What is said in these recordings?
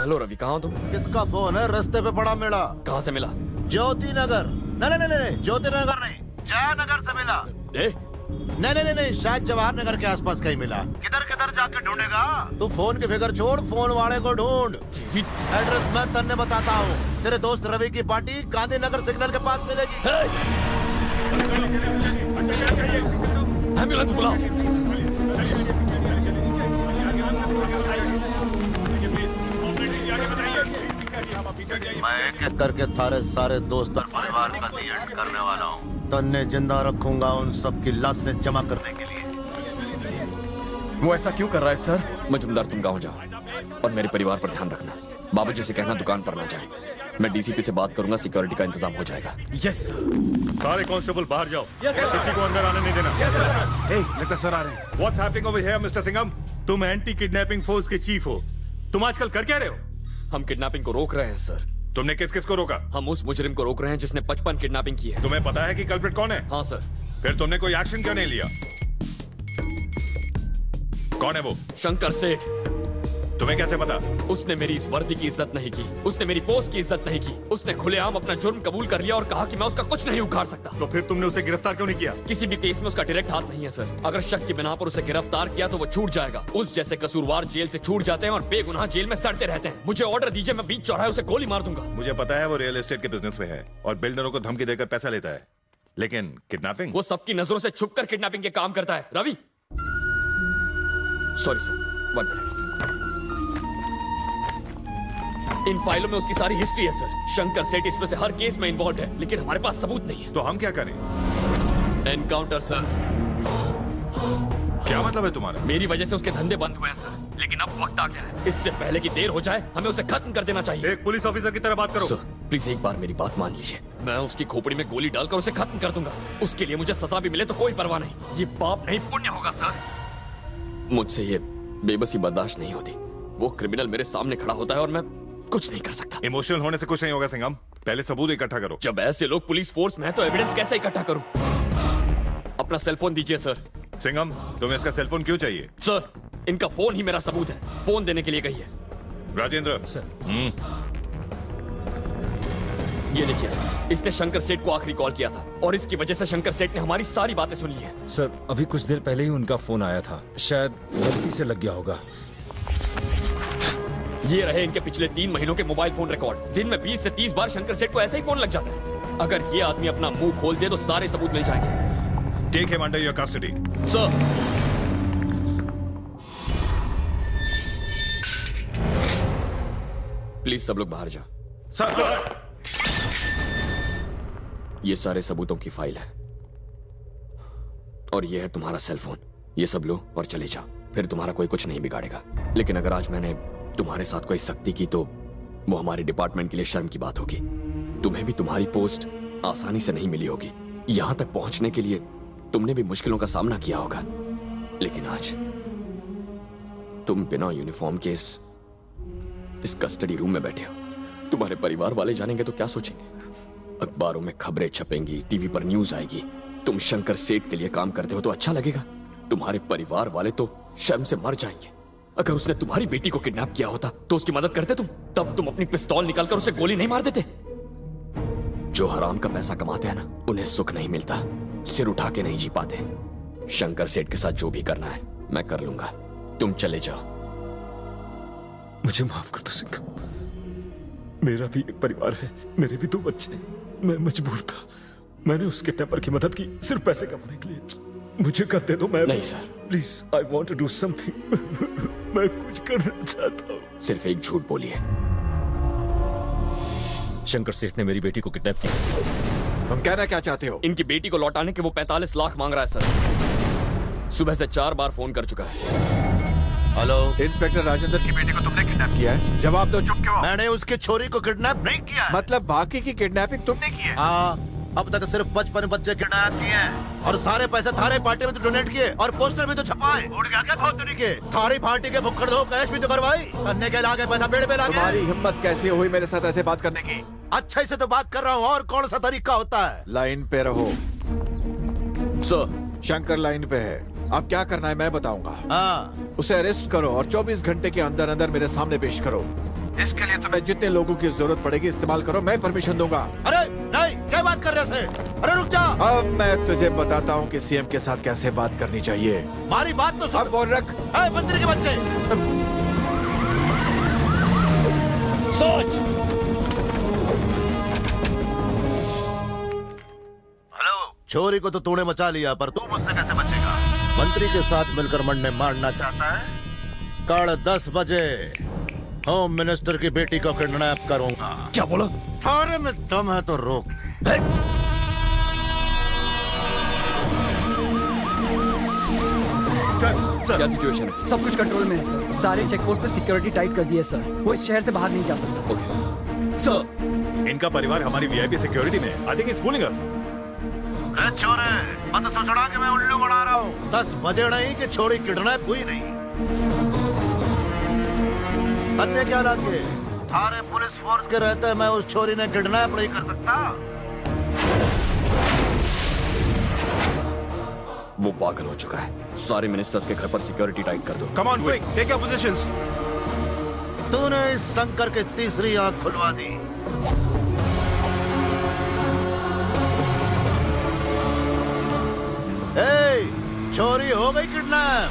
Hello Ravi, कहाँ हो तुम? किसका फोन है? रास्ते पे पड़ा मिला। कहाँ से मिला? ज्योति नगर। नहीं, ज्योति नगर नहीं, जयनगर से मिला। नहीं, शायद जवाहर नगर के आसपास कहीं मिला। किधर किधर जाके ढूंढेगा तू? फोन की फिक्र छोड़, फोन वाले को ढूंढ। एड्रेस मैं तन्ने बताता हूँ। तेरे दोस्त रवि की पार्टी गांधीनगर सिग्नल के पास मिलेगी। एम्बुलेंस बुलाओ। मैं एक एक करके थारे सारे दोस्त और परिवार का दी एंड करने वाला हूँ। तन्ने जिंदा रखूंगा उन सब की लाशें जमा करने के लिए। वो ऐसा क्यों कर रहा है सर? मजुमदार, तुम गाँव जाओ और मेरे परिवार पर ध्यान रखना। बाबूजी से कहना दुकान पर ना जाए। मैं डीसीपी से बात करूंगा, सिक्योरिटी का इंतजाम हो जाएगा। Yes sir. सारे कांस्टेबल बाहर जाओ। किसी को अंदर आने नहीं देना। Hey, लगता सर आ रहे हैं। What's happening over here, Mr. Singham? तुम एंटी किडनैपिंग फोर्स के चीफ हो। तुम आजकल कर क्या रहे हो? हम किडनैपिंग को रोक रहे हैं सर। तुमने किस किस को रोका? हम उस मुजरिम को रोक रहे हैं जिसने 55 किडनैपिंग की है। तुम्हें पता है कि कल्प्रिट कौन है? हाँ सर। फिर तुमने कोई एक्शन क्यों नहीं लिया? कौन है वो? शंकर सेठ। तुम्हें कैसे पता? उसने मेरी इस वर्दी की इज्जत नहीं की, उसने मेरी पोस्ट की इज्जत नहीं की, उसने खुलेआम अपना जुर्म कबूल कर लिया और कहा कि मैं उसका कुछ नहीं उखाड़ सकता। तो फिर तुमने उसे गिरफ्तार क्यों नहीं किया? किसी भी केस में उसका डायरेक्ट हाथ नहीं है सर। अगर शक की बिना पर उसे गिरफ्तार किया तो वो छूट जाएगा। उस जैसे कसूरवार जेल से छूट जाते हैं और बेगुनाह जेल में सड़ते रहते हैं। मुझे ऑर्डर दीजिए, मैं बीच चौराहे उसे गोली मार दूंगा। मुझे पता है वो रियल एस्टेट के बिजनेस में है और बिल्डरों को धमकी देकर पैसा लेता है, लेकिन किडनैपिंग? वो सबकी नजरों से छुपकर किडनैपिंग के काम करता है। Ravi, sorry sir, 1 minute. इन फाइलों में उसकी सारी हिस्ट्री है सर। शंकर सेठ इसमें से हर केस में इन्वॉल्व है, लेकिन हमारे पास सबूत नहीं है। तो हम क्या करें? Encounter sir. क्या मतलब है तुम्हारा? मेरी वजह से उसके धंधे बंद हुए हैं सर, लेकिन अब वक्त आ गया है। इससे पहले कि देर हो जाए, हमें उसे खत्म कर देना चाहिए। एक पुलिस ऑफिसर की तरह बात करो। सर प्लीज एक बार मेरी बात मान लीजिए। मैं उसकी खोपड़ी में गोली डालकर उसे खत्म कर दूंगा। उसके लिए मुझे सजा भी मिले तो कोई परवाह नहीं। ये पाप नहीं पुण्य होगा सर। मुझसे ये बेबसी बर्दाश्त नहीं होती। वो क्रिमिनल मेरे सामने खड़ा होता है और मैं कुछ नहीं कर सकता। इमोशनल होने से कुछ नहीं होगा सिंघम। पहले सबूत इकट्ठा करो। जब ऐसे लोग पुलिस फोर्स में है तो एविडेंस कैसे इकट्ठा करूं? अपना सेलफोन दीजिए सर। सिंघम, तुम्हें इसका सेलफोन क्यों चाहिए? सर इनका फोन ही मेरा सबूत है। फोन देने के लिए कहिए। राजेंद्र सर। ये देखिए सर, इसने शंकर सेठ को आखिरी कॉल किया था और इसकी वजह से शंकर सेठ ने हमारी सारी बातें सुन ली है। सर अभी कुछ देर पहले ही उनका फोन आया था, शायद गलती से लग गया होगा। ये रहे इनके पिछले 3 महीनों के मोबाइल फोन रिकॉर्ड। दिन में 20 से 30 बार शंकर सेठ को ऐसा ही फोन लग जाता है। अगर ये आदमी अपना मुंह खोल दे तो सारे सबूत मिल जाएंगे। Take him under your custody. Sir please सब लोग बाहर जाओ। सर ये सारे सबूतों की फाइल है और ये है तुम्हारा सेलफोन। ये सब लो और चले जाओ, फिर तुम्हारा कोई कुछ नहीं बिगाड़ेगा। लेकिन अगर आज मैंने तुम्हारे साथ कोई सख्ती की तो वो हमारे डिपार्टमेंट के लिए शर्म की बात होगी। तुम्हें भी तुम्हारी पोस्ट आसानी से नहीं मिली होगी। यहां तक पहुंचने के लिए तुमने भी मुश्किलों का सामना किया होगा, लेकिन आज तुम बिना यूनिफॉर्म के इस कस्टडी रूम में बैठे हो। तुम्हारे परिवार वाले जानेंगे तो क्या सोचेंगे? अखबारों में खबरें छपेंगी, टीवी पर न्यूज आएगी। तुम शंकर सेठ के लिए काम करते हो तो अच्छा लगेगा। तुम्हारे परिवार वाले तो शर्म से मर जाएंगे। अगर उसने तुम्हारी बेटी को किडनैप किया होता तो उसकी मदद करते तुम? तब तुम अपनी पिस्तौल निकालकर उसे गोली नहीं मार देते? जो हराम का पैसा कमाते हैं ना, उन्हें सुख नहीं मिलता, सिर उठा के नहीं जी पाते। शंकर सेठ के साथ जो भी करना है मैं कर लूंगा। तुम चले जाओ। मुझे माफ कर दो सिंघम, मेरा भी एक परिवार है, मेरे भी 2 बच्चे। मैं मजबूर था, मैंने उसके टेम्पर की मदद की सिर्फ पैसे कमाने के लिए। मुझे कर दे दो। मैं नहीं sir, please, I want to do something. मैं कुछ करना चाहता हूँ। सिर्फ एक झूठ बोलिए। शंकर सेठ ने मेरी बेटी को किडनैप किया। तुम कहना क्या चाहते हो? इनकी बेटी को लौटाने के वो 45 लाख मांग रहा है सर। सुबह से 4 बार फोन कर चुका है। हेलो, इंस्पेक्टर राजेंद्र की बेटी को तुमने किडनैप किया है? जवाब दो, चुप क्यों हो? मैंने उसकी छोरी को किडनैप नहीं किया है। मतलब बाकी की किडनैपिंग तुमने की है? हाँ, अब तक सिर्फ 55 बच्चे किडनैप किए हैं और सारे पैसे थारे पार्टी में तो डोनेट किए और पोस्टर भी तो छपाए। उड़ गया क्या बहुत दूरी के? थारी पार्टी के भुक्खड़ दो कैश भी तो करवाई। करने के लागे पैसा पेड़ पे लागे। तुम्हारी हिम्मत कैसे हुई मेरे साथ ऐसे बात करने की? अच्छे से तो बात कर रहा हूँ, और कौन सा तरीका होता है? लाइन पे रहो। सर शंकर लाइन पे है, अब क्या करना है मैं बताऊंगा। हाँ, उसे अरेस्ट करो और 24 घंटे के अंदर अंदर मेरे सामने पेश करो। इसके लिए तुम्हें जितने लोगों की जरूरत पड़ेगी इस्तेमाल करो, मैं परमिशन दूंगा। अरे नहीं, क्या बात कर रहे थे? अरे रुक जा। अब मैं तुझे बताता हूँ कि सीएम के साथ कैसे बात करनी चाहिए। हमारी बात तो सुन। अब फोन रख। मंत्री के बच्चे, सोच। हेलो। चोरी को तो तूने मचा लिया, पर तू मुझसे कैसे बचेगा? मंत्री के साथ मिलकर मंडे मारना चाहता है? कल 10 बजे होम मिनिस्टर की बेटी को किडनैप करूंगा। क्या बोला? अरे में दम है तो रोक। सर क्या सिचुएशन है? सब कुछ कंट्रोल में है सर। सारे चेक पोस्ट पे सिक्योरिटी टाइट कर दी है सर। वो इस शहर से बाहर नहीं जा सकता। Okay sir. इनका परिवार हमारी वीआईपी सिक्योरिटी में। आई थिंक इज फूलिंग अस। छोरे मत सोचना कि मैं उल्लू बना रहा हूँ। 10 बजे नहीं कि छोरी किडनैप हुई नहीं। तन्ने क्या लागे? सारे पुलिस फोर्स के रहते मैं उस छोरी ने किडनैप नहीं कर सकता। वो पागल हो चुका है। सारे मिनिस्टर्स के घर पर सिक्योरिटी टाइट कर दो। Come on quick, take your positions. तूने इस शंकर की तीसरी आंख खुलवा दी। चोरी हो गई किडनैप।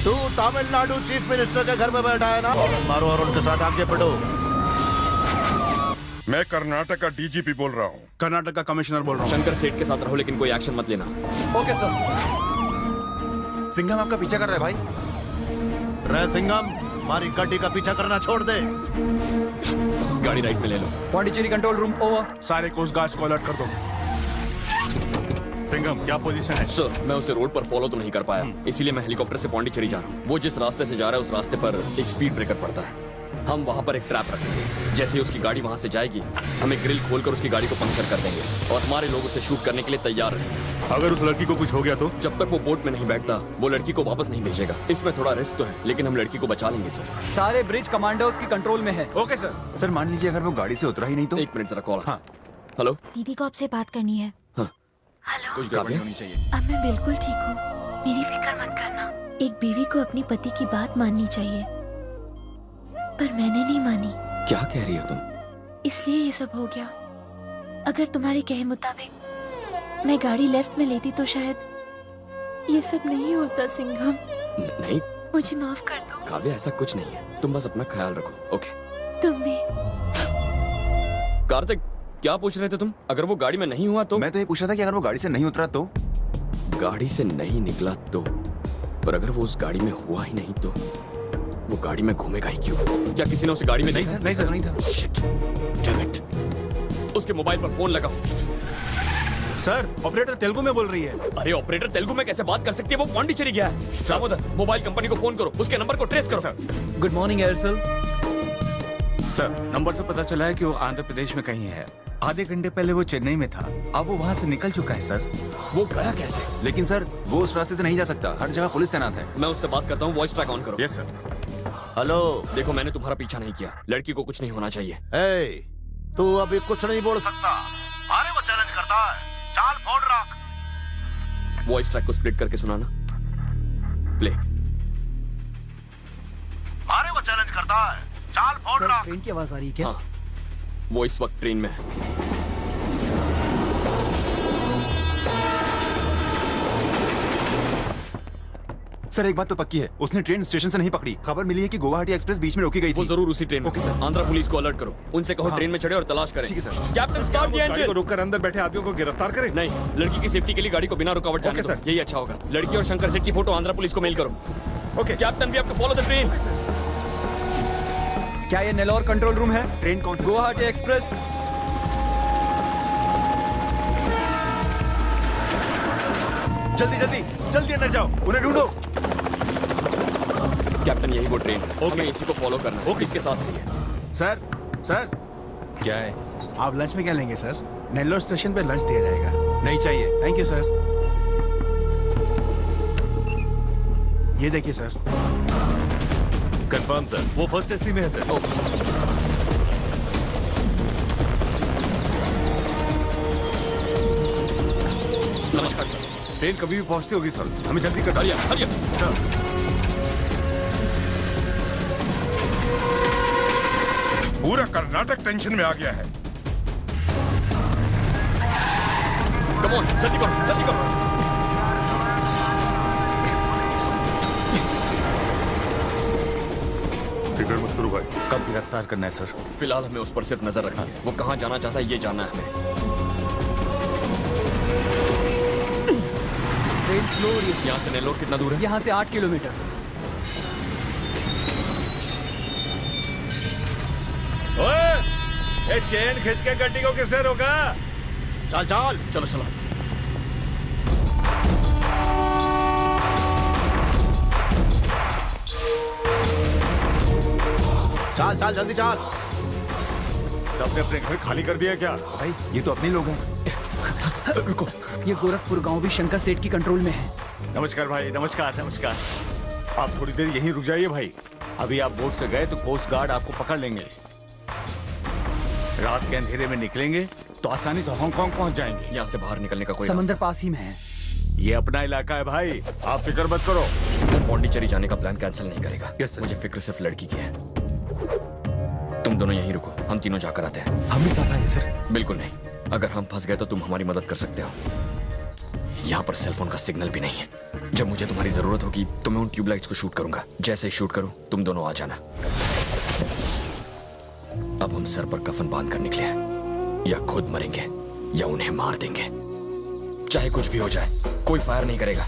तू तमिलनाडु चीफ मिनिस्टर के घर में बैठा है ना? मारो और उनके साथ आगे बढ़ो। मैं कर्नाटक का डीजीपी बोल रहा हूँ। कर्नाटक का कमिश्नर बोल रहा हूँ। शंकर सेठ के साथ रहो, लेकिन कोई एक्शन मत लेना। Okay sir. सिंघम आपका पीछा कर रहा है भाई। रे सिंघम, हमारी गाड़ी का पीछा करना छोड़ दे। गाड़ी राइट में ले लो। Pondicherry control room over. सारे कोस्ट गार्ड्स को अलर्ट कर दो। सिंघम क्या पोजीशन है? सर मैं उसे रोड पर फॉलो तो नहीं कर पाया, इसीलिए मैं हेलीकॉप्टर से पौंडीचेरी जा रहा हूँ। वो जिस रास्ते से जा रहा है उस रास्ते पर एक स्पीड ब्रेकर पड़ता है। हम वहाँ पर एक ट्रैप रखेंगे। जैसे ही उसकी गाड़ी वहाँ से जाएगी, हमें ग्रिल खोलकर उसकी गाड़ी को पंक्चर कर देंगे और हमारे लोग उसे शूट करने के लिए तैयार रहेंगे। अगर उस लड़की को कुछ हो गया तो? जब तक वो बोट में नहीं बैठता, वो लड़की को वापस नहीं भेजेगा। इसमें थोड़ा रिस्क तो है, लेकिन हम लड़की को बचा लेंगे सर। सारे ब्रिज कमांडोज की कंट्रोल में है। Okay sir. सर मान लीजिए अगर वो गाड़ी से उतरा ही नहीं तो? 1 मिनट जरा कॉल। हाँ। हेलो। दीदी को आपसे बात करनी है। हाँ। हेलो। कुछ गड़बड़ी होनी चाहिए। अब मैं बिल्कुल ठीक हूँ, मेरी फिक्र मत करना। एक बीवी को अपने पति की बात माननी चाहिए, पर मैंने नहीं मानी। क्या कह रही हो तुम? इसलिए ये सब हो गया। अगर तुम्हारे कहे मुताबिक मैं गाड़ी लेफ्ट में लेती तो शायद ये सब नहीं होता। सिंघम नहीं, मुझे माफ कर दो। काव्या ऐसा कुछ नहीं है। तुम बस अपना ख्याल रखो। ओके। तुम भी। कार्तिक क्या पूछ रहे थे तुम? अगर वो गाड़ी में नहीं हुआ तो? मैं तो ये पूछ रहा था कि अगर वो गाड़ी से नहीं उतरा तो? गाड़ी से नहीं निकला तो? पर अगर वो उस गाड़ी में हुआ ही नहीं तो वो गाड़ी में घूमेगा ही क्यों? क्या किसी ने उसे गाड़ी में नहीं सर, नहीं सर, नहीं था। Shit, damn it. उसके मोबाइल पर फोन लगाओ। सर ऑपरेटर तेलुगु में बोल रही है। अरे ऑपरेटर तेलुगु में कैसे बात कर सकती है? वो पौंडीचेरी गया है। दामोदर, मोबाइल कंपनी को फोन करो, उसके नंबर को ट्रेस करो। Sir. Good morning Aircel. Sir number से पता चला है कि वो आंध्र प्रदेश में कहीं है। आधे घंटे पहले वो चेन्नई में था, अब वो वहाँ से निकल चुका है सर। वो गया कैसे? लेकिन सर वो उस रास्ते से नहीं जा सकता, हर जगह पुलिस तैनात है। मैं उससे बात करता हूँ। वॉइस ट्रैक ऑन करो। Yes sir. हेलो। देखो मैंने तुम्हारा पीछा नहीं किया, लड़की को कुछ नहीं होना चाहिए। तू अभी कुछ नहीं बोल सकता। अरे वो चैलेंज करता है। चाल फोन रख। वॉइस ट्रैक को स्प्लिट करके सुनाना। प्ले। अरे वो चैलेंज करता है। चाल फोन सर रख। ट्रेन की आवाज आ रही है क्या? हाँ, वो इस वक्त ट्रेन में है। सर एक बात तो पक्की है, उसने ट्रेन स्टेशन से नहीं पकड़ी। खबर मिली है कि गुवाहाटी एक्सप्रेस बीच में रोकी गई थी। वो जरूर उसी ट्रेन में। Okay sir. आंध्रा पुलिस को अलर्ट करो, उनसे कहो ट्रेन में चढ़े और तलाश करें। ठीक है सर। कैप्टन स्टार्ट द गाड़ी को इंजन। रोककर अंदर बैठे आदमियों को गिरफ्तार करें। नहीं, लड़की की सेफ्टी के लिए गाड़ी को बिना रुकावट जाने ओके दो। सर। यही अच्छा होगा। लड़की और शंकर सेठ की फोटो आंध्रा पुलिस को मेल करो। Okay captain we have to follow the train. क्या ये नेल्लोर कंट्रोल रूम है? ट्रेन कौन सी? गुवाहाटी एक्सप्रेस। जल्दी जल्दी जल्दी अंदर जाओ, उन्हें ढूंढो। कैप्टन यही वो ट्रेन। हमें इसी को फॉलो करना है। इसके साथ रहिए। सर सर क्या है? आप लंच में क्या लेंगे सर? नेल्लोर स्टेशन पे लंच दिया जाएगा। नहीं चाहिए। Thank you sir. ये देखिए सर। Confirm sir. वो फर्स्ट एसी में है सर। नमस्कार सर। ट्रेन कभी भी पहुंचती होगी सर, हमें जल्दी कर। हरिया हरिया। सर पूरा कर्नाटक टेंशन में आ गया है। कम ऑन, जल्दी करो, जल्दी करो। फिक्र मत करो भाई। कब गिरफ्तार करना है सर? फिलहाल हमें उस पर सिर्फ नजर रखनी है। वो कहाँ जाना चाहता है ये जानना है हमें। ट्रेन स्लो हो रही है। यहाँ से नेल्लोर कितना दूर है? यहाँ से 8 किलोमीटर। ओए, ये चेन खींच के गड्डी को किसने रोका? चल चल चलो चलो। चल चल जल्दी चल। सबने अपने घर खाली कर दिया क्या? भाई ये तो अपने लोग हैं। रुको, ये गोरखपुर गांव भी शंकर सेठ की कंट्रोल में है। नमस्कार भाई, नमस्कार नमस्कार। आप थोड़ी देर यहीं रुक जाइए भाई। अभी आप बोट से गए तो कोस्ट गार्ड आपको पकड़ लेंगे। रात के अंधेरे में निकलेंगे तो आसानी से हांगकांग पहुंच जाएंगे। यहाँ से बाहर निकलने का कोई समंदर रास्ता? पास ही में है। ये अपना इलाका है भाई, आप फिक्र मत करो। वो पौंडीचेरी जाने का प्लान कैंसिल नहीं करेगा। Yes, sir. मुझे फिक्र सिर्फ लड़की की है। तुम दोनों यहीं रुको, हम तीनों जाकर आते हैं। हम भी साथ आएंगे सर। बिल्कुल नहीं, अगर हम फंस गए तो तुम हमारी मदद कर सकते हो। यहाँ पर सेलफोन का सिग्नल भी नहीं है। जब मुझे तुम्हारी जरूरत होगी तो मैं उन ट्यूबलाइट्स को शूट करूंगा। जैसे ही शूट करूं तुम दोनों आ जाना। अब हम सर पर कफन बांध कर निकले हैं। या खुद मरेंगे या उन्हें मार देंगे। चाहे कुछ भी हो जाए, कोई फायर नहीं करेगा।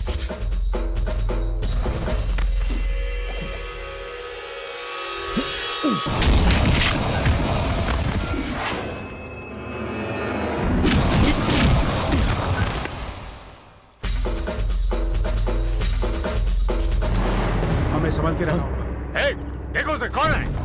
हमें संभल के रहना होगा। हे, देखो उसे, कौन है?